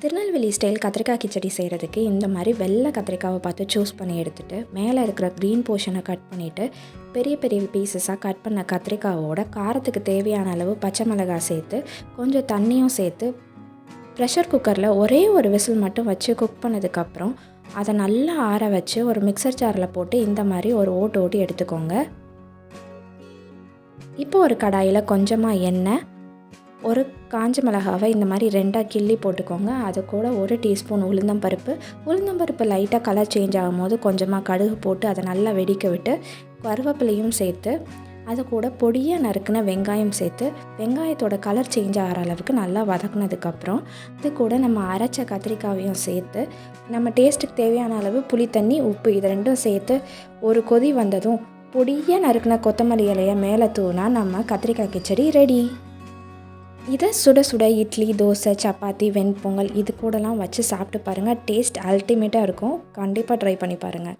Tirunelveli style கத்திரிக்காய் கிச்சடி செய்கிறதுக்கு இந்த மாதிரி வெள்ளை கத்திரிக்காவை பார்த்து சூஸ் பண்ணி எடுத்துகிட்டு மேலே இருக்கிற க்ரீன் போர்ஷனை கட் பண்ணிவிட்டு பெரிய பெரிய பீசஸாக கட் பண்ண கத்திரிக்காவோட காரத்துக்கு தேவையான அளவு பச்சை மிளகாய் சேர்த்து கொஞ்சம் தண்ணியும் சேர்த்து ப்ரெஷர் குக்கரில் ஒரே ஒரு விசில் மட்டும் வச்சு குக் பண்ணதுக்கப்புறம் அதை நல்லா ஆற வச்சு ஒரு மிக்சர் ஜாரில் போட்டு இந்த மாதிரி ஒரு ஓட்டி எடுத்துக்கோங்க. இப்போ ஒரு கடாயில் கொஞ்சமாக எண்ணெய், ஒரு காஞ்ச மிளகாவை இந்த மாதிரி 2ஆக கிள்ளி போட்டுக்கோங்க. அது கூட 1 டீஸ்பூன் உளுந்தம்பருப்பு லைட்டாக கலர் சேஞ்ச் ஆகும்போது கொஞ்சமாக கடுகு போட்டு அதை நல்லா வெடிக்க விட்டு கருவேப்பிலையும் சேர்த்து அது கூட பொடியாக நறுக்கின வெங்காயம் சேர்த்து வெங்காயத்தோட கலர் சேஞ்ச் ஆகிற அளவுக்கு நல்லா வதக்குனதுக்கப்புறம் அது கூட நம்ம அரைச்ச கத்திரிக்காயையும் சேர்த்து நம்ம டேஸ்ட்டுக்கு தேவையான அளவு புளி தண்ணி, உப்பு இது ரெண்டும் சேர்த்து ஒரு கொதி வந்ததும் பொடியாக நறுக்கின கொத்தமல்லி இலையை மேலே தூவினா நம்ம கத்திரிக்காய் கிச்சடி ரெடி. இதை சுட சுட இட்லி, தோசை, சப்பாத்தி, வெண்பொங்கல் இது கூடலாம் வச்சு சாப்பிட்டு பாருங்கள். டேஸ்ட் அல்டிமேட்டாக இருக்கும். கண்டிப்பாக ட்ரை பண்ணி பாருங்கள்.